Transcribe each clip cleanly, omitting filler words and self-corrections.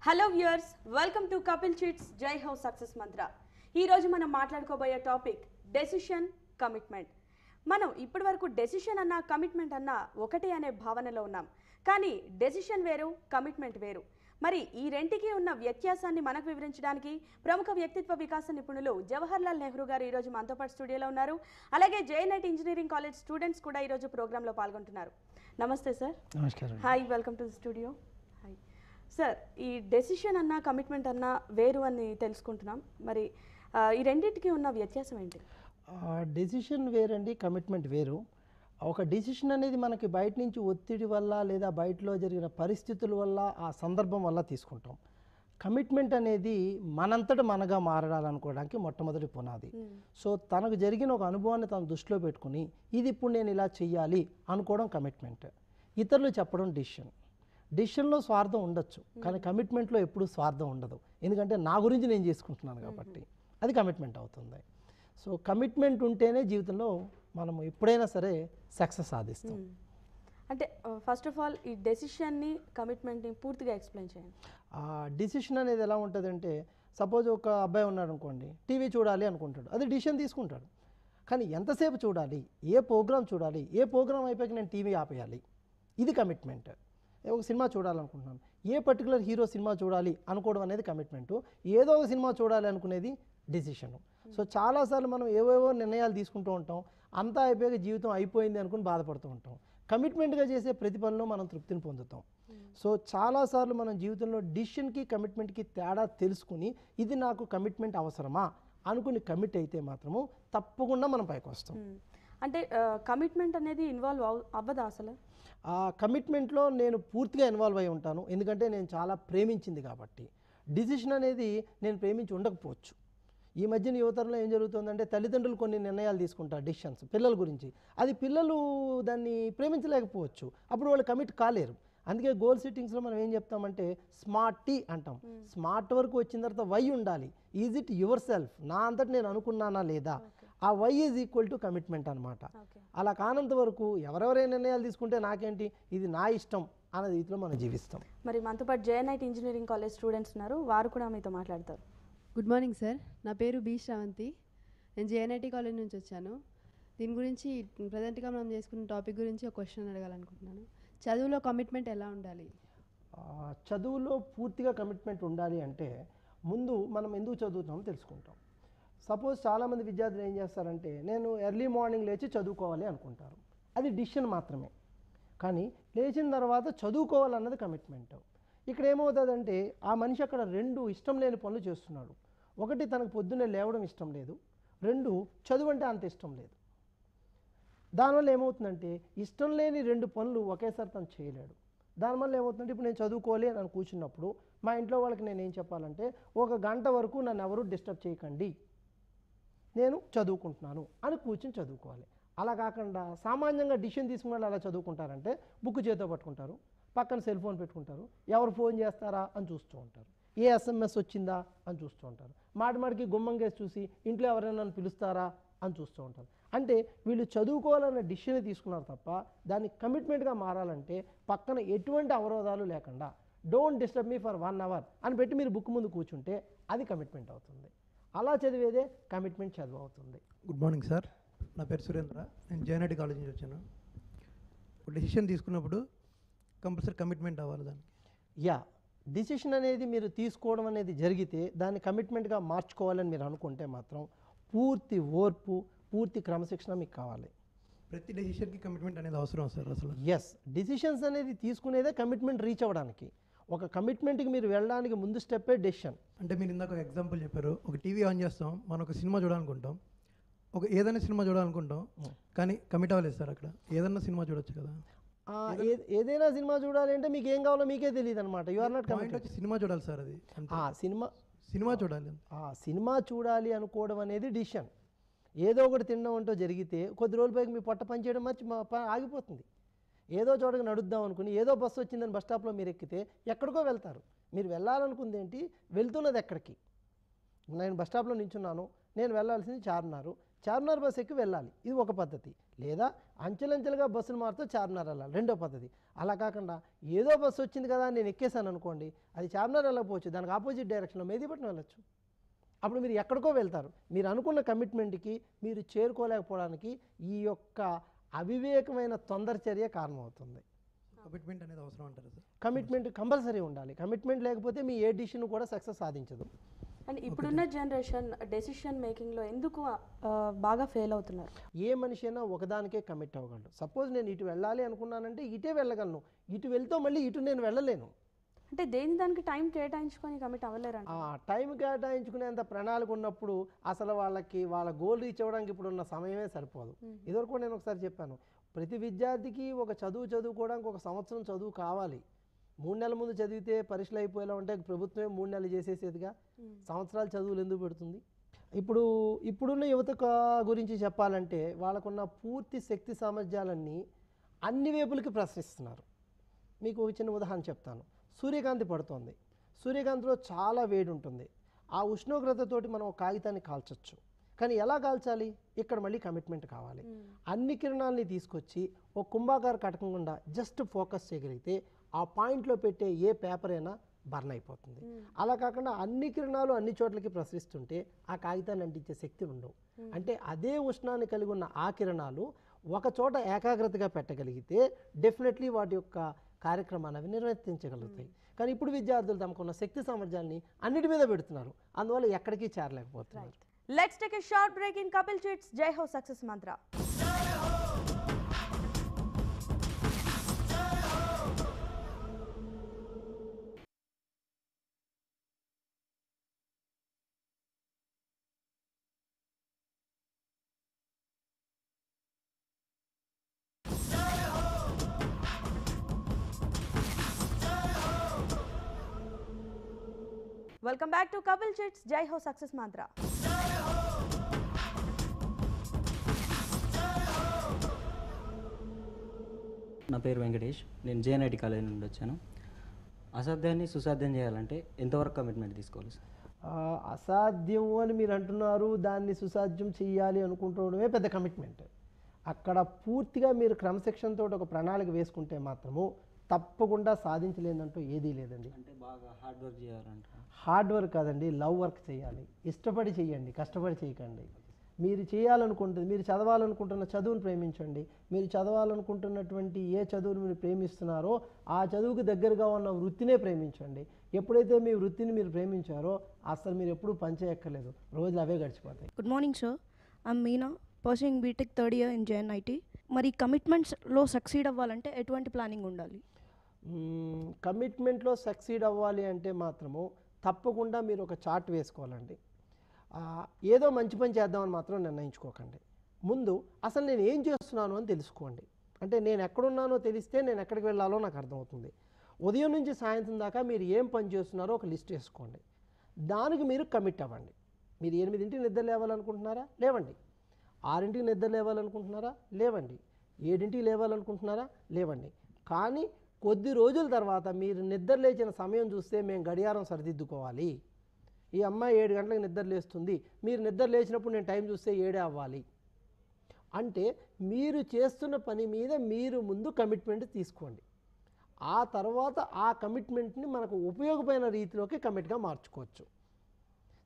Hello viewers, welcome to Kapil Chits జై house success మంత్ర. ఈరోజు మనం మాట్లాడుకోబోయే టాపిక్ డెసిషన్, కమిట్మెంట్. మనం ఇప్పటి వరకు డెసిషన్ అన్న కమిట్మెంట్ అన్న ఒకటే అనే భావనలో ఉన్నాం. కానీ డెసిషన్ వేరు, కమిట్మెంట్ వేరు. మరి ఈ రెంటికి ఉన్న వ్యత్యాసాన్ని మనకు వివరించడానికి ప్రముఖ వ్యక్తిత్వ వికాస నిపుణులు జవహర్లాల్ నెహ్రూ గారు ఈరోజు మనతో పాటు స్టూడియోలో ఉన్నారు. అలాగే జేఎన్ఐటి ఇంజనీరింగ్ కాలేజ్ స్టూడెంట్స్ కూడా ఈరోజు ప్రోగ్రాంలో పాల్గొంటున్నారు. నమస్తే సార్. నమస్కారం. Hi, welcome to the studio. Hi sir. ఈ డెసిషన్ అన్న కమిట్మెంట్ అన్న వేరు అని తెలుసుకుంటున్నాం. మరి ఈ రెండింటికి ఉన్న వ్యత్యాసం ఏంటి? డెసిషన్ వేరండి, కమిట్మెంట్ వేరు. ఒక డెసిషన్ అనేది మనకి బయట నుంచి ఒత్తిడి వల్ల లేదా బయటలో జరిగిన పరిస్థితుల వల్ల ఆ సందర్భం వల్ల తీసుకుంటాం. కమిట్మెంట్ అనేది మనంతట మనగా మారాలనుకోవడానికి మొట్టమొదటి పునాది. సో తనకు జరిగిన ఒక అనుభవాన్ని తను దృష్టిలో పెట్టుకుని ఇది ఇప్పుడు నేను ఇలా చెయ్యాలి అనుకోవడం కమిట్మెంట్. ఇతరులు చెప్పడం డెసిషన్. డెసిషన్లో స్వార్థం ఉండొచ్చు, కానీ కమిట్మెంట్లో ఎప్పుడూ స్వార్థం ఉండదు. ఎందుకంటే నా గురించి నేను చేసుకుంటున్నాను కాబట్టి అది కమిట్మెంట్ అవుతుంది. సో కమిట్మెంట్ ఉంటేనే జీవితంలో మనం ఎప్పుడైనా సరే సక్సెస్ సాధిస్తాం. అంటే ఫస్ట్ ఆఫ్ ఆల్ ఈ డెసిషన్ని, కమిట్మెంట్ని పూర్తిగా ఎక్స్ప్లెయిన్ చేయండి. డెసిషన్ అనేది ఎలా ఉంటుందంటే, సపోజ్ ఒక అబ్బాయి ఉన్నాడు అనుకోండి, టీవీ చూడాలి అనుకుంటాడు, అది డెసిషన్ తీసుకుంటాడు. కానీ ఎంతసేపు చూడాలి, ఏ ప్రోగ్రామ్ చూడాలి, ఏ ప్రోగ్రామ్ అయిపోయాక నేను టీవీ ఆపేయాలి, ఇది కమిట్మెంట్. ఒక సినిమా చూడాలనుకుంటున్నాను, ఏ పర్టికులర్ హీరో సినిమా చూడాలి అనుకోవడం అనేది కమిట్మెంటు. ఏదో ఒక సినిమా చూడాలి అనుకునేది డెసిషను. సో చాలాసార్లు మనం ఏవేవో నిర్ణయాలు తీసుకుంటూ ఉంటాం, అంతా అయిపోయాక జీవితం అయిపోయింది అనుకుని బాధపడుతూ ఉంటాం. కమిట్మెంట్గా చేసే ప్రతి పనిలో మనం తృప్తిని పొందుతాం. సో చాలాసార్లు మనం జీవితంలో డెసిషన్కి కమిట్మెంట్కి తేడా తెలుసుకుని ఇది నాకు కమిట్మెంట్ అవసరమా అనుకుని కమిట్ అయితే మాత్రము తప్పకుండా మనం పైకి వస్తాం. అంటే కమిట్మెంట్ అనేది ఇన్వాల్వ్ అవ్వదా అసలు? కమిట్మెంట్లో నేను పూర్తిగా ఇన్వాల్వ్ అయి ఉంటాను, ఎందుకంటే నేను చాలా ప్రేమించింది కాబట్టి. డిసిషన్ అనేది నేను ప్రేమించి ఉండకపోవచ్చు. ఈ మధ్యన యువతరంలో ఏం జరుగుతుందంటే, తల్లిదండ్రులు కొన్ని నిర్ణయాలు తీసుకుంటారు డెసిషన్స్ పిల్లల గురించి, అది పిల్లలు దాన్ని ప్రేమించలేకపోవచ్చు, అప్పుడు వాళ్ళు కమిట్ కాలేరు. అందుకే గోల్ సెట్టింగ్స్లో మనం ఏం చెప్తామంటే స్మార్ట్ టీ అంటాం. స్మార్ట్ వరకు వచ్చిన తర్వాత వై ఉండాలి. ఈజ్ ఇట్ యువర్ సెల్ఫ్, నా అంతటి నేను అనుకున్నానా లేదా, ఆ Y is equal to commitment అనమాట. అలా కానంత వరకు ఎవరెవరైనా నిర్ణయాలు తీసుకుంటే నాకేంటి, ఇది నా ఇష్టం అన్న రీతిలో మనం జీవిస్తాం. మరి మనతో పాటు జేఎన్ఐటి ఇంజనీరింగ్ కాలేజ్ స్టూడెంట్స్ ఉన్నారు, వారు కూడా మీతో మాట్లాడతారు. గుడ్ మార్నింగ్ సార్, నా పేరు బి శ్రావంతి. నేను జేఎన్ఐటి కాలేజ్ నుంచి వచ్చాను. దీని గురించి ప్రజెంట్గా మనం చేసుకున్న టాపిక్ గురించి ఒక క్వశ్చన్ అడగాలనుకుంటున్నాను. చదువులో కమిట్మెంట్ ఎలా ఉండాలి? చదువులో పూర్తిగా కమిట్మెంట్ ఉండాలి అంటే ముందు మనం ఎందుకు చదువుతామో తెలుసుకుంటాం. సపోజ్ చాలామంది విద్యార్థులు ఏం చేస్తారంటే, నేను ఎర్లీ మార్నింగ్ లేచి చదువుకోవాలి అనుకుంటారు, అది డిసిషన్ మాత్రమే. కానీ లేచిన తర్వాత చదువుకోవాలన్నది కమిట్మెంట్. ఇక్కడ ఏమవుతుందంటే ఆ మనిషి అక్కడ రెండు ఇష్టం లేని పనులు చేస్తున్నాడు. ఒకటి, తనకు పొద్దున్నే లేవడం ఇష్టం లేదు. రెండు, చదువు అంటే అంత ఇష్టం లేదు. దానివల్ల ఏమవుతుందంటే ఇష్టం లేని రెండు పనులు ఒకేసారి తను చేయలేడు. దానివల్ల ఏమవుతుందంటే, ఇప్పుడు నేను చదువుకోవాలి అని కూర్చున్నప్పుడు మా ఇంట్లో వాళ్ళకి నేను ఏం చెప్పాలంటే, 1 గంట వరకు నన్ను ఎవరు డిస్టర్బ్ చేయకండి, నేను చదువుకుంటున్నాను అని కూర్చొని చదువుకోవాలి. అలా కాకుండా సామాన్యంగా డిసిషన్ తీసుకున్న వాళ్ళు అలా చదువుకుంటారంటే, బుక్ చేతితో పట్టుకుంటారు, పక్కన సెల్ ఫోన్ పెట్టుకుంటారు, ఎవరు ఫోన్ చేస్తారా అని చూస్తూ ఉంటారు, ఏ SMS వచ్చిందా అని చూస్తూ ఉంటారు, మాటిమాటికి గుమ్మంగేసి చూసి ఇంట్లో ఎవరైనా నన్ను పిలుస్తారా అని చూస్తూ ఉంటారు. అంటే వీళ్ళు చదువుకోవాలన్న డిసిషన్ తీసుకున్నారు తప్ప దాన్ని కమిట్మెంట్గా మారాలంటే పక్కన ఎటువంటి అవరోధాలు లేకుండా don't disturb me for 1 hour అని పెట్టి మీరు బుక్ ముందు కూర్చుంటే అది కమిట్మెంట్ అవుతుంది. అలా చదివేదే కమిట్మెంట్ చదువు అవుతుంది. గుడ్ మార్నింగ్ సార్, నా పేరు సురేంద్ర. నేను జేఎన్ఐటి కాలేజ్ నుంచి వచ్చాను. డెసిషన్ తీసుకున్నప్పుడు కంపల్సరీ కమిట్మెంట్ అవ్వాలి దానికి. డిసిషన్ అనేది మీరు తీసుకోవడం అనేది జరిగితే దాన్ని కమిట్మెంట్గా మార్చుకోవాలని మీరు అనుకుంటే మాత్రం పూర్తి ఓర్పు, పూర్తి క్రమశిక్షణ మీకు కావాలి. ప్రతి డెసిషన్కి కమిట్మెంట్ అనేది అవసరం సార్ అసలు? డిసిషన్స్ అనేది తీసుకునేదే కమిట్మెంట్ రీచ్ అవ్వడానికి. ఒక కమిట్మెంట్కి మీరు వెళ్ళడానికి ముందు స్టెప్పే డెసిషన్. అంటే మీరు ఇందాక ఒక ఎగ్జాంపుల్ చెప్పారు, ఒక టీవీ ఆన్ చేస్తాం, మనం ఒక సినిమా చూడాలనుకుంటాం, ఏదైనా సినిమా చూడాలనుకుంటాం, కానీ కమిట్ అవ్వలేదు సార్. అక్కడ ఏదైనా సినిమా చూడొచ్చు కదా. ఏదైనా సినిమా చూడాలి అంటే మీకు ఏం కావాలో మీకే తెలియదు అనమాట. You are not committed. Cinema చూడాలి సార్, అది సినిమా చూడాలి. సినిమా చూడాలి అనుకోవడం అనేది డిసిషన్. ఏదో ఒకటి తినడం అంటూ జరిగితే కొద్ది రోజుల పైకి మీ పొట్ట పనిచేయడం ఆగిపోతుంది. ఏదో చోటకి నడుద్దాం అనుకుని ఏదో బస్సు వచ్చిందని బస్ స్టాప్లో మీరు ఎక్కితే ఎక్కడికో వెళ్తారు. మీరు వెళ్ళాలనుకుంది ఏంటి, వెళ్తున్నది ఎక్కడికి? నేను బస్ స్టాప్లో నించున్నాను, నేను వెళ్ళాల్సింది చార్మినార్ బస్ ఎక్కి వెళ్ళాలి, ఇది ఒక పద్ధతి. లేదా అంచెలంచెలుగా బస్సులు మారుతూ చార్మినార్ వెళ్ళాలి, రెండో పద్ధతి. అలా కాకుండా ఏదో బస్సు వచ్చింది కదా నేను ఎక్కేసాను అనుకోండి, అది చార్మినార్ వెళ్ళకపోవచ్చు, దానికి ఆపోజిట్ డైరెక్షన్లో మెహదీపట్నం వెళ్ళొచ్చు. అప్పుడు మీరు ఎక్కడికో వెళ్తారు. మీరు అనుకున్న కమిట్మెంట్కి మీరు చేరుకోలేకపోవడానికి ఈ యొక్క అవివేకమైన తొందర చర్య కారణమవుతుంది. కమిట్మెంట్ అనేది అవసరం అంటారు సార్? కమిట్మెంట్ కంపల్సరీ ఉండాలి. కమిట్మెంట్ లేకపోతే మీ ఏ డిసిషన్ కూడా సక్సెస్ సాధించదు. అండ్ ఇప్పుడున్న జనరేషన్ డెసిషన్ మేకింగ్లో ఎందుకు బాగా ఫెయిల్ అవుతున్నారు? ఏ మనిషి అయినా ఒకదానికే కమిట్ అవ్వగలడు. సపోజ్ నేను ఇటు వెళ్ళాలి అనుకున్నానంటే ఇటే వెళ్ళగలను, ఇటు వెళ్తే మళ్ళీ ఇటు నేను వెళ్ళలేను. అంటే దేని దానికి టైం కేటాయించుకొని కమిట్ అవ్వలేరంట. టైం కేటాయించుకునేంత ప్రణాళిక ఉన్నప్పుడు అసలు వాళ్ళకి వాళ్ళ గోల్ రీచ్ అవ్వడానికి ఇప్పుడు ఉన్న సమయమే సరిపోదు. ఇదివరకు నేను ఒకసారి చెప్పాను, ప్రతి విద్యార్థికి ఒక చదువుకోవడానికి ఒక సంవత్సరం చదువు కావాలి. 3 నెలల ముందు చదివితే పరీక్షలు అయిపోయేలా ఉంటే ప్రభుత్వమే 3 నెలలు చేసేసేదిగా, సంవత్సరాలు చదువులు ఎందుకు పెడుతుంది? ఇప్పుడున్న యువత గురించి చెప్పాలంటే వాళ్ళకున్న పూర్తి శక్తి సామర్థ్యాలన్నీ అన్ని వైపులకి ప్రశ్నిస్తున్నారు. మీకు ఒక చిన్న ఉదాహరణ చెప్తాను. సూర్యకాంతి పడుతోంది, సూర్యకాంతిలో చాలా వేడి ఉంటుంది. ఆ ఉష్ణోగ్రతతోటి మనం ఒక కాగితాన్ని కాల్చొచ్చు, కానీ ఎలా కాల్చాలి? ఇక్కడ మళ్ళీ కమిట్మెంట్ కావాలి. అన్ని కిరణాలని తీసుకొచ్చి ఒక కుంభాకార కటకకుండా జస్ట్ ఫోకస్ చేయగలిగితే ఆ పాయింట్లో పెట్టే ఏ పేపర్ అయినా బర్న్ అయిపోతుంది. అలా కాకుండా అన్ని కిరణాలు అన్ని చోట్లకి ప్రసరిస్తుంటే ఆ కాగితాన్ని అంటించే శక్తి ఉండవు. అంటే అదే ఉష్ణాన్ని కలిగి ఉన్న ఆ కిరణాలు ఒక చోట ఏకాగ్రతగా పెట్టగలిగితే డెఫినెట్లీ వాటి యొక్క కార్యక్రమాన్ని అవి నిర్వర్తించగలుగుతాయి. కానీ ఇప్పుడు విద్యార్థులు తమకున్న శక్తి సామర్థ్యాన్ని అన్నిటి మీద పెడుతున్నారు, అందువల్ల ఎక్కడికి చేరలేకపోతున్నారు. Let's take a short break in Kapil Chits Jai Ho success mantra. Welcome back to Kapil Chits Jai Ho success మంత్ర. నా పేరు వెంకటేష్, నేను జేఎన్ఐటి కాలేజ్ నుండి వచ్చాను. అసాధ్యాన్ని సుసాధ్యం చేయాలంటే ఎంతవరకు కమిట్మెంట్ తీసుకోవాలి సార్? అసాధ్యం అని మీరు అంటున్నారు, దాన్ని సుసాధ్యం చేయాలి అనుకుంటుండడమే పెద్ద కమిట్మెంట్. అక్కడ పూర్తిగా మీరు క్రమశిక్షణతో ఒక ప్రణాళిక వేసుకుంటే మాత్రము తప్పకుండా సాధించలేదంటూ ఏదీ లేదండి. అంటే బాగా హార్డ్ వర్క్ చేయాలంట. హార్డ్ వర్క్ కాదండి, లవ్ వర్క్ చేయాలి. ఇష్టపడి చేయండి, కష్టపడి చేయకండి. మీరు చేయాలనుకుంటుంది, మీరు చదవాలనుకుంటున్న చదువును ప్రేమించండి. మీరు చదవాలనుకుంటున్నటువంటి ఏ చదువును మీరు ప్రేమిస్తున్నారో ఆ చదువుకు దగ్గరగా ఉన్న వృత్తినే ప్రేమించండి. ఎప్పుడైతే మీ వృత్తిని మీరు ప్రేమించారో అసలు మీరు ఎప్పుడూ పనిచేయక్కర్లేదు, రోజులు అవే గడిచిపోతాయి. Good morning sir, I'm Meena, pursuing B Tech third year in JNIT. మరి కమిట్మెంట్స్లో సక్సీడ్ అవ్వాలంటే ఎటువంటి ప్లానింగ్ ఉండాలి? కమిట్మెంట్లో సక్సీడ్ అవ్వాలి అంటే మాత్రము తప్పకుండా మీరు ఒక చార్ట్ వేసుకోవాలండి. ఏదో మంచి పని చేద్దామని మాత్రం నిర్ణయించుకోకండి. ముందు అసలు నేను ఏం చేస్తున్నాను అని తెలుసుకోండి. అంటే నేను ఎక్కడున్నానో తెలిస్తే నేను ఎక్కడికి వెళ్ళాలో నాకు అర్థమవుతుంది. ఉదయం నుంచి సాయంత్రం దాకా మీరు ఏం పని చేస్తున్నారో ఒక లిస్ట్ వేసుకోండి. దానికి మీరు కమిట్ అవ్వండి. మీరు 8ంటికి నిద్ర లేవాలనుకుంటున్నారా? లేవండి. 6ంటికి నిద్ర లేవాలనుకుంటున్నారా? లేవండి. 7ంటికి లేవాలనుకుంటున్నారా? లేవండి. కానీ కొద్ది రోజుల తర్వాత మీరు నిద్ర లేచిన సమయం చూస్తే మేము గడియారం సరిదిద్దుకోవాలి. ఈ అమ్మాయి 7 గంటలకు నిద్ర లేస్తుంది, మీరు నిద్ర లేచినప్పుడు నేను టైం చూస్తే 7 అవ్వాలి అంటే మీరు చేస్తున్న పని మీద మీరు ముందు కమిట్మెంట్ తీసుకోండి. ఆ తర్వాత ఆ కమిట్మెంట్ని మనకు ఉపయోగమైన రీతిలోకి కమిట్గా మార్చుకోవచ్చు.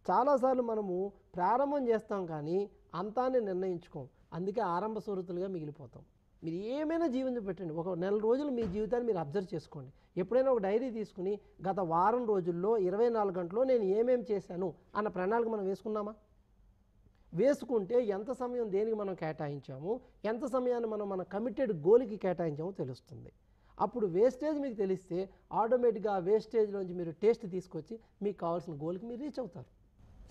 చాలాసార్లు మనము ప్రారంభం చేస్తాం కానీ అంతాన్ని నిర్ణయించుకోం, అందుకే ఆరంభ స్వరూతులుగా మిగిలిపోతాం. మీరు ఏమైనా జీవితం పెట్టండి, ఒక నెల రోజులు మీ జీవితాన్ని మీరు అబ్జర్వ్ చేసుకోండి. ఎప్పుడైనా ఒక డైరీ తీసుకుని గత వారం రోజుల్లో 24 గంటల్లో నేను ఏమేమి చేశాను అన్న ప్రణాళిక మనం వేసుకున్నామా? వేసుకుంటే ఎంత సమయం దేనికి మనం కేటాయించాము, ఎంత సమయాన్ని మనం మన కమిటెడ్ గోల్కి కేటాయించామో తెలుస్తుంది. అప్పుడు వేస్టేజ్ మీకు తెలిస్తే ఆటోమేటిక్గా ఆ వేస్టేజ్లోంచి మీరు టేస్ట్ తీసుకొచ్చి మీకు కావాల్సిన గోల్కి మీరు రీచ్ అవుతారు.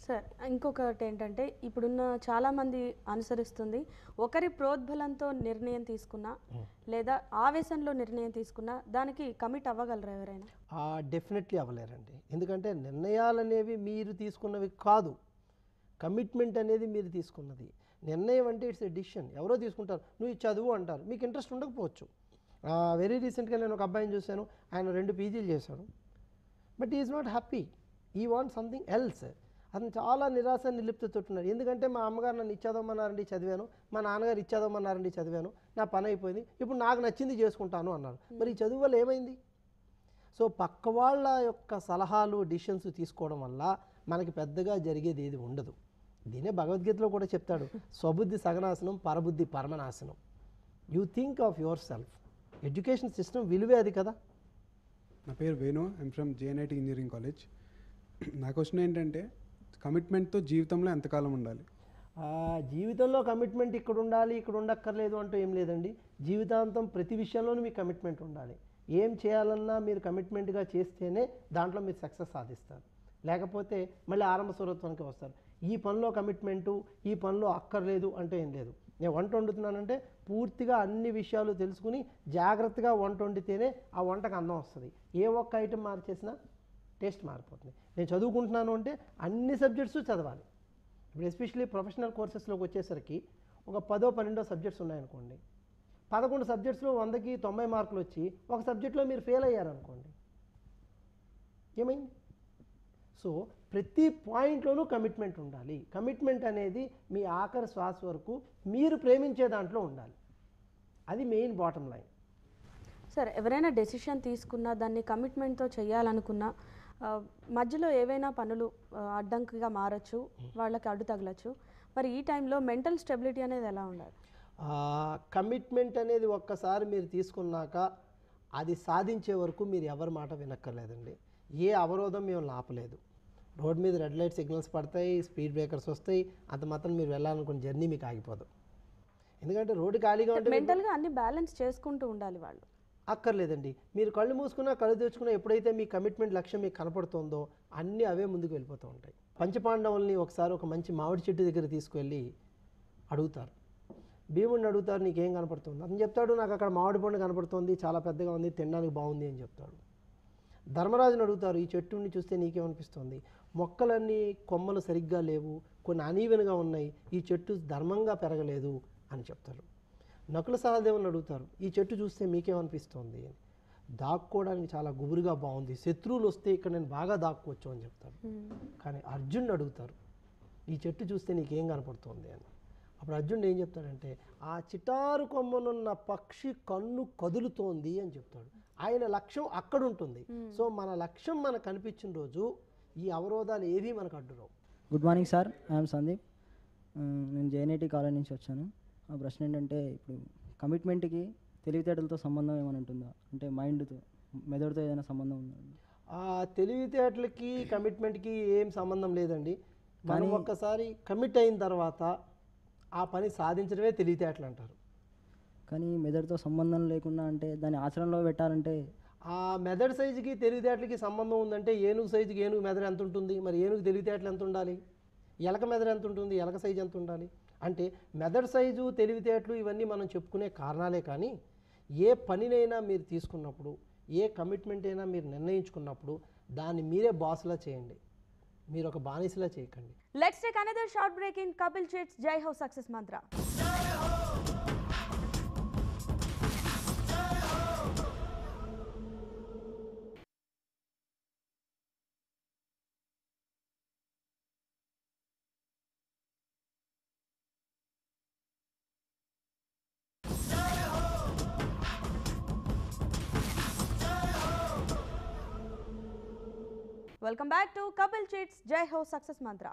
సార్, ఇంకొకటి ఏంటంటే ఇప్పుడున్న చాలామంది అనుసరిస్తుంది, ఒకరి ప్రోద్బలంతో నిర్ణయం తీసుకున్నా లేదా ఆవేశంలో నిర్ణయం తీసుకున్నా దానికి కమిట్ అవ్వగలరా ఎవరైనా? డెఫినెట్లీ అవ్వలేరండి. ఎందుకంటే నిర్ణయాలు అనేవి మీరు తీసుకున్నవి కాదు, కమిట్మెంట్ అనేది మీరు తీసుకున్నది. నిర్ణయం అంటే ఇట్స్ ఎ డిసిషన్. ఎవరో తీసుకుంటారు, నువ్వు చదువు అంటారు, మీకు ఇంట్రెస్ట్ ఉండకపోవచ్చు. వెరీ రీసెంట్గా నేను ఒక అబ్బాయిని చూశాను, ఆయన 2 పీజీలు చేశాడు, బట్ ఈజ్ నాట్ హ్యాపీ, ఈ వాంట్ సంథింగ్ ఎల్స్. అతను చాలా నిరాశ నిలిప్తతోటున్నాడు. ఎందుకంటే మా అమ్మగారు నన్ను ఇచ్చేదమ్మన్నారండి చదివాను, మా నాన్నగారు ఇచ్చేదమ్మన్నారండి చదివాను, నా పని అయిపోయింది, ఇప్పుడు నాకు నచ్చింది చేసుకుంటాను అన్నారు. మరి ఈ చదువు వల్ల ఏమైంది? సో పక్క వాళ్ళ యొక్క సలహాలు డిసిషన్స్ తీసుకోవడం వల్ల మనకి పెద్దగా జరిగేది ఏది ఉండదు. దీనే భగవద్గీతలో కూడా చెప్తాడు, స్వబుద్ధి సగనాశనం, పరబుద్ధి పరమనాశనం. You think of yourself. Education system విలువే అది కదా. నా పేరు Venu, I'm from JNIT engineering college. నా క్వశ్చన్ ఏంటంటే, కమిట్మెంట్తో జీవితంలో ఎంతకాలం ఉండాలి? జీవితంలో కమిట్మెంట్ ఇక్కడ ఉండాలి, ఇక్కడ ఉండక్కర్లేదు అంటూ ఏం లేదండి. జీవితాంతం ప్రతి విషయంలోనూ మీకు కమిట్మెంట్ ఉండాలి. ఏం చేయాలన్నా మీరు కమిట్మెంట్గా చేస్తేనే దాంట్లో మీరు సక్సెస్ సాధిస్తారు. లేకపోతే మళ్ళీ ఆరంభ స్వరత్వానికి వస్తారు. ఈ పనిలో కమిట్మెంటు, ఈ పనిలో అక్కర్లేదు అంటే ఏం లేదు. నేను వంట వండుతున్నానంటే పూర్తిగా అన్ని విషయాలు తెలుసుకుని జాగ్రత్తగా వంట వండితేనే ఆ వంటకు అందం వస్తుంది. ఏ ఒక్క ఐటెం మార్చేసినా టేస్ట్ మారిపోతుంది. నేను చదువుకుంటున్నాను అంటే అన్ని సబ్జెక్ట్స్ చదవాలి. ఇప్పుడు ఎస్పెషల్లీ ప్రొఫెషనల్ కోర్సెస్లోకి వచ్చేసరికి ఒక 10-12 సబ్జెక్ట్స్ ఉన్నాయనుకోండి. 11 సబ్జెక్ట్స్లో 100కి 90 మార్కులు వచ్చి ఒక సబ్జెక్ట్లో మీరు ఫెయిల్ అయ్యారనుకోండి, ఏమైంది? సో ప్రతి పాయింట్లోనూ కమిట్మెంట్ ఉండాలి. కమిట్మెంట్ అనేది మీ ఆఖరి శ్వాస వరకు మీరు ప్రేమించే దాంట్లో ఉండాలి. అది మెయిన్ బాటమ్ లైన్. సార్, ఎవరైనా డెసిషన్ తీసుకున్నా దాన్ని కమిట్మెంట్తో చేయాలనుకున్నా మధ్యలో ఏవైనా పనులు అడ్డంకిగా మారచ్చు, వాళ్ళకి అడ్డు తగలచ్చు. మరి ఈ టైంలో మెంటల్ స్టెబిలిటీ అనేది ఎలా ఉండాలి? కమిట్మెంట్ అనేది ఒక్కసారి మీరు తీసుకున్నాక అది సాధించే వరకు మీరు ఎవరి మాట వినక్కర్లేదండి. ఏ అవరోధం మేము ఆపలేదు. రోడ్ మీద రెడ్ లైట్ సిగ్నల్స్ పడతాయి, స్పీడ్ బ్రేకర్స్ వస్తాయి, అంత మాత్రం మీరు వెళ్ళాలనుకున్న జర్నీ మీకు ఆగిపోదు. ఎందుకంటే రోడ్డు ఖాళీగా ఉంటే మెంటల్గా అన్ని బ్యాలెన్స్ చేసుకుంటూ ఉండాలి వాళ్ళు. అక్కర్లేదండి. మీరు కళ్ళు మూసుకున్నా కళ్ళు తెచ్చుకున్నా ఎప్పుడైతే మీ కమిట్మెంట్ లక్ష్యం మీకు కనపడుతుందో అన్నీ అవే ముందుకు వెళ్ళిపోతూ ఉంటాయి. పంచపాండవుల్ని ఒకసారి ఒక మంచి మామిడి చెట్టు దగ్గర తీసుకువెళ్ళి అడుగుతారు. భీముడిని అడుగుతారు, నీకేం కనపడుతుంది? అతను చెప్తాడు, నాకు అక్కడ మామిడి పండు కనపడుతుంది, చాలా పెద్దగా ఉంది, తినడానికి బాగుంది అని చెప్తాడు. ధర్మరాజుని అడుగుతారు, ఈ చెట్టుని చూస్తే నీకేమనిపిస్తుంది? మొక్కలన్నీ కొమ్మలు సరిగ్గా లేవు, కొన్ని అనీవెన్గా ఉన్నాయి, ఈ చెట్టు ధర్మంగా పెరగలేదు అని చెప్తారు. నకుల సహదేవుని అడుగుతారు, ఈ చెట్టు చూస్తే మీకేమనిపిస్తుంది? దాక్కోవడానికి చాలా గుబురుగా బాగుంది, శత్రువులు వస్తే ఇక్కడ నేను బాగా దాక్కోవచ్చు అని చెప్తాడు. కానీ అర్జునుడు అడుగుతారు, ఈ చెట్టు చూస్తే నీకేం కనపడుతుంది అని. అప్పుడు అర్జునుడు ఏం చెప్తాడంటే, ఆ చిటారు కొమ్మనున్న పక్షి కన్ను కదులుతోంది అని చెప్తాడు. ఆయన లక్ష్యం అక్కడ ఉంటుంది. సో మన లక్ష్యం మనకు కనిపించిన రోజు ఈ అవరోధాలు ఏవి మనకు అడ్డురావు. Good morning sir, I'm Sandeep. నేను జేఎన్ఐటి కాలేజ్ నుంచి వచ్చాను. ఆ ప్రశ్న ఏంటంటే, ఇప్పుడు కమిట్మెంట్కి తెలివితేటలతో సంబంధం ఏమైనా ఉంటుందా? అంటే మైండ్తో, మెదడుతో ఏదైనా సంబంధం ఉందా? తెలివితేటలకి కమిట్మెంట్కి ఏం సంబంధం లేదండి. మనం ఒక్కసారి కమిట్ అయిన తర్వాత ఆ పని సాధించడమే తెలివితేటలు అంటారు. కానీ మెదడుతో సంబంధం లేకుండా, అంటే దాన్ని ఆచరణలో పెట్టాలంటే ఆ మెదడు సైజుకి తెలివితేటలకి సంబంధం ఉందంటే ఏనుగు సైజుకి ఏనుగు మెదడు ఎంత ఉంటుంది? మరి ఏనుగు తెలివితేటలు ఎంత ఉండాలి? ఎలక మెదడు ఎంత ఉంటుంది? ఎలక సైజు ఎంత ఉండాలి? అంటే మెదడు సైజు, తెలివితేటలు ఇవన్నీ మనం చెప్పుకునే కారణాలే. కానీ ఏ పనినైనా మీరు తీసుకున్నప్పుడు, ఏ కమిట్మెంట్ అయినా మీరు నిర్ణయించుకున్నప్పుడు దాన్ని మీరే బాస్లా చేయండి, మీరు ఒక బానిసలా చేయకండి. Let's take another short break in Kapil Chits Jai Ho success mantra. Welcome back to Kapil Chits Jai Ho success మంత్ర.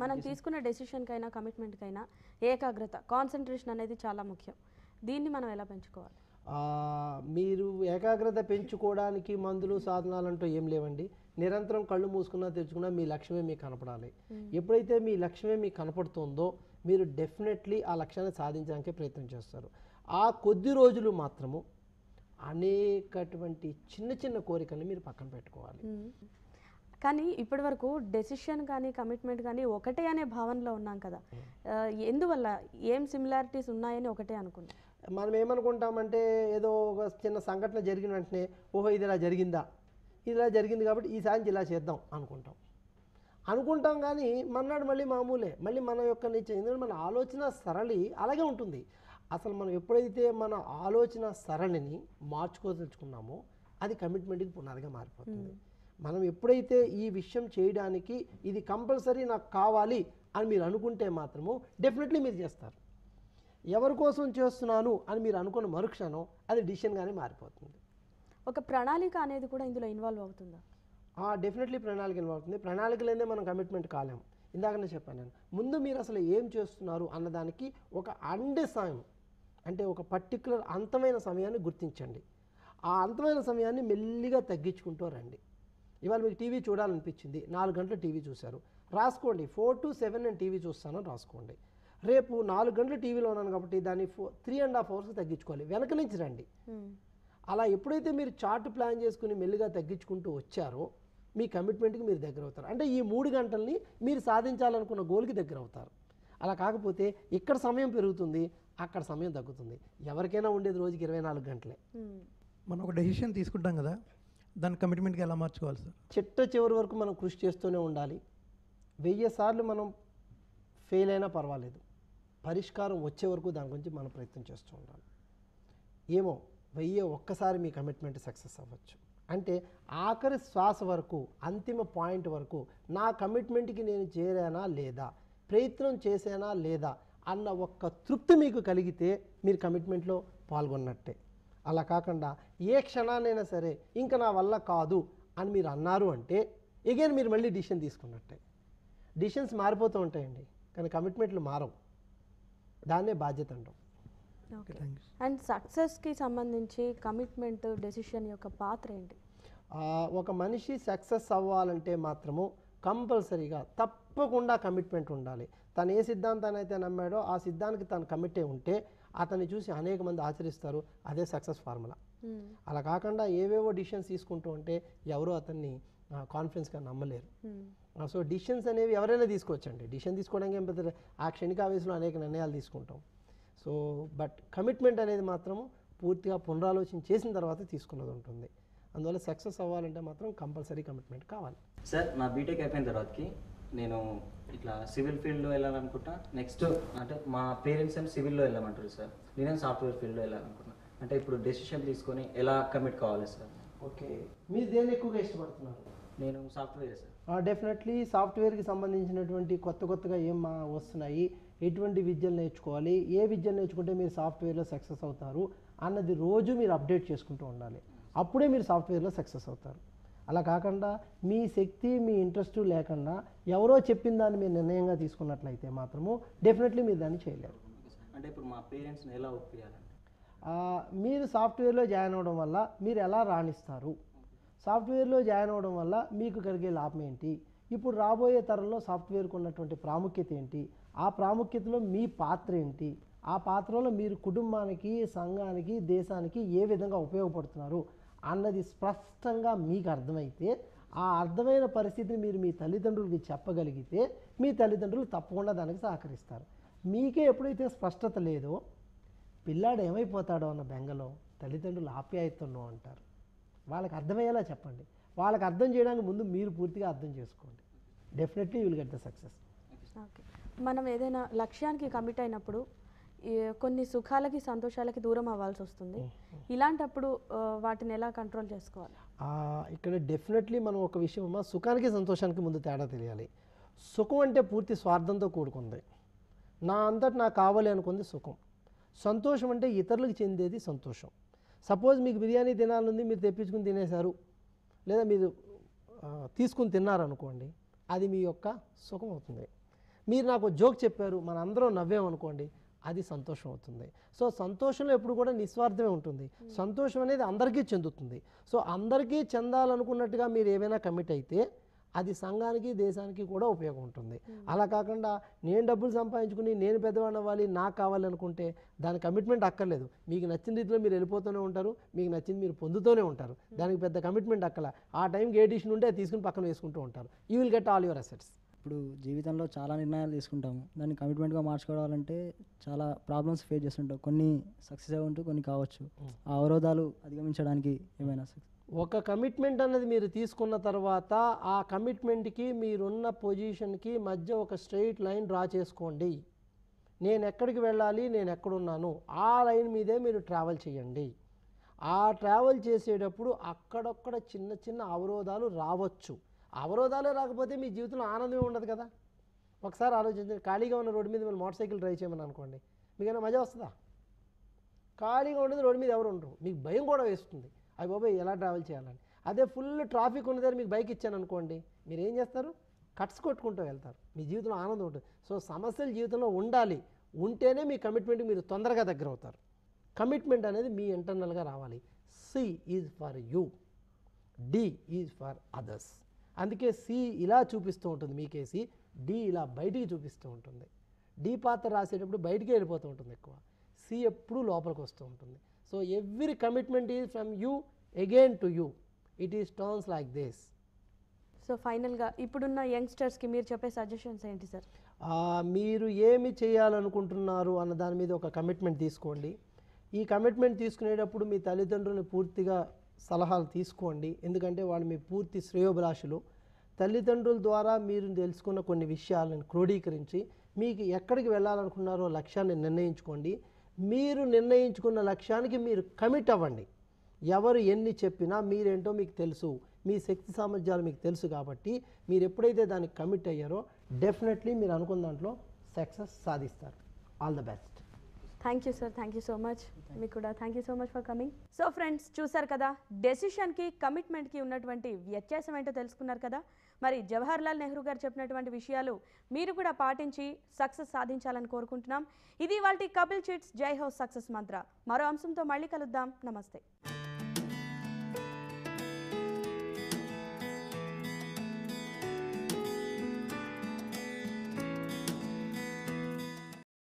మనం తీసుకున్న డెసిషన్కైనా కమిట్మెంట్కైనా ఏకాగ్రత, కాన్సన్ట్రేషన్ అనేది చాలా ముఖ్యం. దీన్ని మనం ఎలా పెంచుకోవాలి? మీరు ఏకాగ్రత పెంచుకోవడానికి మందులు, సాధనాలంటూ ఏం లేవండి. నిరంతరం కళ్ళు మూసుకున్నా తెరుచుకున్నా మీ లక్ష్యమే మీకు కనపడాలి. ఎప్పుడైతే మీ లక్ష్యమే మీకు కనపడుతుందో మీరు డెఫినెట్లీ ఆ లక్ష్యాన్ని సాధించడానికి ప్రయత్నం చేస్తారు. ఆ కొద్ది రోజులు మాత్రము అనేకటువంటి చిన్న చిన్న కోరికల్ని మీరు పక్కన పెట్టుకోవాలి. కానీ ఇప్పటి వరకు డెసిషన్ కానీ కమిట్మెంట్ కానీ ఒకటే అనే భావనలో ఉన్నాం కదా, ఎందువల్ల? ఏం సిమిలారిటీస్ ఉన్నాయని ఒకటే అనుకున్నాం. మనం ఏమనుకుంటామంటే, ఏదో ఒక చిన్న సంఘటన జరిగిన వెంటనే ఓహో ఇది ఇలా జరిగిందా, ఇది ఇలా జరిగింది కాబట్టి ఈసారి ఇలా చేద్దాం అనుకుంటాం. కానీ మన్నాడు మళ్ళీ మామూలే. మళ్ళీ మన యొక్క నిత్యం, ఎందుకంటే మన ఆలోచన సరళి అలాగే ఉంటుంది. అసలు మనం ఎప్పుడైతే మన ఆలోచన సరళిని మార్చుకోదలుచుకున్నామో అది కమిట్మెంట్కి పునాదిగా మారిపోతుంది. మనం ఎప్పుడైతే ఈ విషయం చేయడానికి ఇది కంపల్సరీ నాకు కావాలి అని మీరు అనుకుంటే మాత్రము డెఫినెట్లీ మీరు చేస్తారు. ఎవరి కోసం చేస్తున్నాను అని మీరు అనుకున్న మరుక్షణం అది డిసిషన్గానే మారిపోతుంది. ఒక ప్రణాళిక అనేది కూడా ఇందులో ఇన్వాల్వ్ అవుతుందా? డెఫినెట్లీ ప్రణాళిక ఇన్వాల్వ్ అవుతుంది. ప్రణాళిక లేదే మనం కమిట్మెంట్ కాలేము. ఇందాకనే చెప్పాను నేను. ముందు మీరు అసలు ఏం చేస్తున్నారు అన్నదానికి ఒక సమయం, అంటే ఒక పర్టికులర్ అంతమైన సమయాన్ని గుర్తించండి. ఆ అంతమైన సమయాన్ని మెల్లిగా తగ్గించుకుంటూ రండి. ఇవాళ మీకు టీవీ చూడాలనిపించింది, 4 గంటలు టీవీ చూశారు, రాసుకోండి 4 to 7 నేను టీవీ చూస్తానని రాసుకోండి. రేపు 4 గంటలు టీవీలో ఉన్నాను కాబట్టి దాన్ని 3.5 hours తగ్గించుకోవాలి, వెనక నుంచి రండి. అలా ఎప్పుడైతే మీరు చార్ట్ ప్లాన్ చేసుకుని మెల్లిగా తగ్గించుకుంటూ వచ్చారో మీ కమిట్మెంట్కి మీరు దగ్గర అవుతారు. అంటే ఈ 3 గంటల్ని మీరు సాధించాలనుకున్న గోల్కి దగ్గర అవుతారు. అలా కాకపోతే ఇక్కడ సమయం పెరుగుతుంది, అక్కడ సమయం తగ్గుతుంది. ఎవరికైనా ఉండేది రోజుకి 24 గంటలే. మనం ఒక డెసిషన్ తీసుకుంటాం కదా, దాని కమిట్మెంట్కి ఎలా మార్చుకోవాలి సార్? చిట్ట చివరి వరకు మనం కృషి చేస్తూనే ఉండాలి. 1000 సార్లు మనం ఫెయిల్ అయినా పర్వాలేదు, పరిష్కారం వచ్చే వరకు దాని గురించి మనం ప్రయత్నం చేస్తూ ఉండాలి. ఏమో 1001 మీ కమిట్మెంట్ సక్సెస్ అవ్వచ్చు. అంటే ఆఖరి శ్వాస వరకు, అంతిమ పాయింట్ వరకు నా కమిట్మెంట్కి నేను చేరానా లేదా, ప్రయత్నం చేశానా లేదా అన్న ఒక్క తృప్తి మీకు కలిగితే మీరు కమిట్మెంట్లో పాల్గొన్నట్టే. అలా కాకుండా ఏ క్షణాన్నైనా సరే ఇంకా నా వల్ల కాదు అని మీరు అన్నారు అంటే ఎగైన్ మీరు మళ్ళీ డిసిషన్ తీసుకున్నట్టే. డిసిషన్స్ మారిపోతూ ఉంటాయండి, కానీ కమిట్మెంట్లు మారవు. దాన్నే బాధ్యత అంటాం. ఓకే. అండ్ సక్సెస్కి సంబంధించి కమిట్మెంట్ డెసిషన్ యొక్క పాత్ర ఏంటి? ఒక మనిషి సక్సెస్ అవ్వాలంటే మాత్రము కంపల్సరీగా తప్పకుండా కమిట్మెంట్ ఉండాలి. తను ఏ సిద్ధాంతాన్ని అయితే నమ్మాడో ఆ సిద్ధాంతానికి తను కమిట్ అయి ఉంటే అతన్ని చూసి అనేక మంది ఆచరిస్తారు. అదే సక్సెస్ ఫార్ములా. అలా కాకుండా ఏవేవో డిసిషన్స్ తీసుకుంటూ ఉంటే ఎవరో అతన్ని కాన్ఫిడెన్స్గా నమ్మలేరు. సో డిసిషన్స్ అనేవి ఎవరైనా తీసుకోవచ్చండి. డిసిషన్ తీసుకోవడానికి ఏం పెద్ద ఆ క్షణికావేశంలో అనేక నిర్ణయాలు తీసుకుంటాం. సో బట్ కమిట్మెంట్ అనేది మాత్రము పూర్తిగా పునరాలోచన చేసిన తర్వాత తీసుకున్నది ఉంటుంది. అందువల్ల సక్సెస్ అవ్వాలంటే మాత్రం కంపల్సరీ కమిట్మెంట్ కావాలి. సార్ నా బీటెక్ అయిపోయిన తర్వాతకి నేను ఇట్లా సివిల్ ఫీల్డ్లో వెళ్ళాలనుకుంటా. నెక్స్ట్ అంటే మా పేరెంట్స్ ఏమో సివిల్లో వెళ్ళామంటారు సార్, నేనేం సాఫ్ట్వేర్ ఫీల్డ్లో వెళ్ళాలనుకున్నా. అంటే ఇప్పుడు డెసిషన్ తీసుకొని ఎలా కమిట్ కావాలి సార్? ఓకే, మీరు దేన్ని ఎక్కువగా ఇష్టపడుతున్నారు? నేను సాఫ్ట్వేర్ సార్. డెఫినెట్లీ సాఫ్ట్వేర్కి సంబంధించినటువంటి కొత్తగా ఏం వస్తున్నాయి, ఎటువంటి విద్యలు నేర్చుకోవాలి, ఏ విద్యలు నేర్చుకుంటే మీరు సాఫ్ట్వేర్లో సక్సెస్ అవుతారు అన్నది రోజు మీరు అప్డేట్ చేసుకుంటూ ఉండాలి. అప్పుడే మీరు సాఫ్ట్వేర్లో సక్సెస్ అవుతారు. అలా కాకుండా మీ శక్తి మీ ఇంట్రెస్ట్ లేకుండా ఎవరో చెప్పిన దాన్ని మీరు నిర్ణయంగా తీసుకున్నట్లయితే మాత్రము డెఫినెట్లీ మీరు దాన్ని చేయలేరు. అంటే ఇప్పుడు మా పేరెంట్స్ని ఎలా ఒప్పియాలంటే, మీరు సాఫ్ట్వేర్లో జాయిన్ అవ్వడం వల్ల మీరు ఎలా రాణిస్తారు, సాఫ్ట్వేర్లో జాయిన్ అవ్వడం వల్ల మీకు కలిగే లాభం ఏంటి, ఇప్పుడు రాబోయే తరంలో సాఫ్ట్వేర్కు ఉన్నటువంటి ప్రాముఖ్యత ఏంటి, ఆ ప్రాముఖ్యతలో మీ పాత్ర ఏంటి, ఆ పాత్రలో మీరు కుటుంబానికి సంఘానికి దేశానికి ఏ విధంగా ఉపయోగపడుతున్నారు అన్నది స్పష్టంగా మీకు అర్థమైతే ఆ అర్థమైన పరిస్థితిని మీరు మీ తల్లిదండ్రులకి చెప్పగలిగితే మీ తల్లిదండ్రులు తప్పకుండా దానికి సహకరిస్తారు. మీకే ఎప్పుడైతే స్పష్టత లేదో పిల్లాడు ఏమైపోతాడో అన్న బెంగలో తల్లిదండ్రులు ఆప్యాయతను అంటారు. వాళ్ళకి అర్థమయ్యేలా చెప్పండి. వాళ్ళకి అర్థం చేయడానికి ముందు మీరు పూర్తిగా అర్థం చేసుకోండి. Definitely you will get the success. Okay, మనం ఏదైనా లక్ష్యానికి కమిట్ అయినప్పుడు కొన్ని సుఖాలకి సంతోషాలకి దూరం అవ్వాల్సి వస్తుంది. ఇలాంటప్పుడు వాటిని ఎలా కంట్రోల్ చేసుకోవాలి? ఇక్కడ డెఫినెట్లీ మనం ఒక విషయం సుఖానికి సంతోషానికి ముందు తేడా తెలియాలి. సుఖం అంటే పూర్తి స్వార్థంతో కూడుకుంది. నా అంతటి నాకు కావాలి అనుకుంది సుఖం. సంతోషం అంటే ఇతరులకు చెందేది సంతోషం. సపోజ్ మీకు బిర్యానీ తినాలనుంది, మీరు తెప్పించుకుని తినేశారు, లేదా మీరు తీసుకుని తిన్నారనుకోండి, అది మీ యొక్క సుఖం అవుతుంది. మీరు నాకు జోక్ చెప్పారు, మన అందరం నవ్వామనుకోండి, అది సంతోషం అవుతుంది. సో సంతోషంలో ఎప్పుడు కూడా నిస్వార్థమే ఉంటుంది. సంతోషం అనేది అందరికీ చెందుతుంది. సో అందరికీ చెందాలనుకున్నట్టుగా మీరు ఏమైనా కమిట్ అయితే అది సంఘానికి దేశానికి కూడా ఉపయోగం ఉంటుంది. అలా కాకుండా నేను డబ్బులు సంపాదించుకుని నేను పెద్దవాడిని అవ్వాలి నాకు కావాలి అనుకుంటే దాని కమిట్మెంట్ అక్కర్లేదు. మీకు నచ్చిన రీతిలో మీరు వెళ్ళిపోతూనే ఉంటారు, మీకు నచ్చింది మీరు పొందుతూనే ఉంటారు. దానికి పెద్ద కమిట్మెంట్ అక్కల. ఆ టైంకి ఏ డిసిషన్ ఉంటే తీసుకుని పక్కన వేసుకుంటూ ఉంటారు. You will get all your assets. ఇప్పుడు జీవితంలో చాలా నిర్ణయాలు తీసుకుంటాము, దాన్ని కమిట్మెంట్గా మార్చుకోవాలంటే చాలా ప్రాబ్లమ్స్ ఫేస్ చేస్తుంటాం. కొన్ని సక్సెస్ అయి ఉంటూ కొన్ని కావచ్చు. ఆ అవరోధాలు అధిగమించడానికి ఏమైనా ఒక కమిట్మెంట్ అన్నది మీరు తీసుకున్న తర్వాత ఆ కమిట్మెంట్కి మీరున్న పొజిషన్కి మధ్య ఒక స్ట్రెయిట్ లైన్ డ్రా చేసుకోండి. నేను ఎక్కడికి వెళ్ళాలి, నేను ఎక్కడున్నాను, ఆ లైన్ మీదే మీరు ట్రావెల్ చేయండి. ఆ ట్రావెల్ చేసేటప్పుడు అక్కడొక్కడ చిన్న చిన్న అవరోధాలు రావచ్చు. అవరోధాలే రాకపోతే మీ జీవితంలో ఆనందమే ఉండదు కదా. ఒకసారి ఆలోచించండి, ఖాళీగా ఉన్న రోడ్డు మీద మీరు మోటార్ సైకిల్ డ్రైవ్ చేయమని అనుకోండి, మీకైనా మజా వస్తుందా? ఖాళీగా ఉండదు, రోడ్డు మీద ఎవరు ఉండరు, మీకు భయం కూడా వేస్తుంది, అయ్యి బాబాయ్ ఎలా ట్రావెల్ చేయాలని. అదే ఫుల్ ట్రాఫిక్ ఉన్న దగ్గర మీకు బైక్ ఇచ్చాను అనుకోండి, మీరు ఏం చేస్తారు? కట్స్ కొట్టుకుంటూ వెళ్తారు, మీ జీవితంలో ఆనందం ఉంటుంది. సో సమస్యలు జీవితంలో ఉండాలి, ఉంటేనే మీ కమిట్మెంట్కి మీరు తొందరగా దగ్గర అవుతారు. కమిట్మెంట్ అనేది మీ ఇంటర్నల్గా రావాలి. C is for you, D is for others. అందుకే సి ఇలా చూపిస్తూ ఉంటుంది మీకేసి, డి ఇలా బయటికి చూపిస్తూ ఉంటుంది. డి పాత్ర రాసేటప్పుడు బయటికి వెళ్ళిపోతూ ఉంటుంది ఎక్కువ, సి ఎప్పుడూ లోపలికి వస్తూ ఉంటుంది. So every commitment is from you again to you, it is turns like this. So ఫైనల్గా ఇప్పుడున్న యంగ్స్టర్స్కి మీరు చెప్పే సజెషన్స్ ఏంటి సార్? మీరు ఏమి చేయాలనుకుంటున్నారు అన్న దాని మీద ఒక కమిట్మెంట్ తీసుకోండి. ఈ కమిట్మెంట్ తీసుకునేటప్పుడు మీ తల్లిదండ్రులను పూర్తిగా సలహాలు తీసుకోండి, ఎందుకంటే వాళ్ళు మీ పూర్తి శ్రేయోభిలాషులు. తల్లిదండ్రుల ద్వారా మీరు తెలుసుకున్న కొన్ని విషయాలను క్రోడీకరించి మీకు ఎక్కడికి వెళ్ళాలనుకున్నారో లక్ష్యాన్ని నిర్ణయించుకోండి. మీరు నిర్ణయించుకున్న లక్ష్యానికి మీరు కమిట్ అవ్వండి. ఎవరు ఎన్ని చెప్పినా మీరేంటో మీకు తెలుసు, మీ శక్తి సామర్థ్యాలు మీకు తెలుసు. కాబట్టి మీరు ఎప్పుడైతే దానికి కమిట్ అయ్యారో డెఫినెట్లీ మీరు అనుకున్న దాంట్లో సక్సెస్ సాధిస్తారు. All the best. Thank you sir, thank you so much. మీకు కూడా thank you so much for coming. So friends, చూసారు కదా, డెసిషన్కి కమిట్మెంట్కి ఉన్నటువంటి వ్యత్యాసం ఏంటో తెలుసుకున్నారు కదా. మరి జవహర్లాల్ నెహ్రూ గారు చెప్పినటువంటి విషయాలు మీరు కూడా పాటించి సక్సెస్ సాధించాలని కోరుకుంటున్నాం. ఇది ఇవాల్టి కపిల్ చిట్స్ జై హౌస్ సక్సెస్ మంత్ర. మరో అంశంతో మళ్ళీ కలుద్దాం. నమస్తే.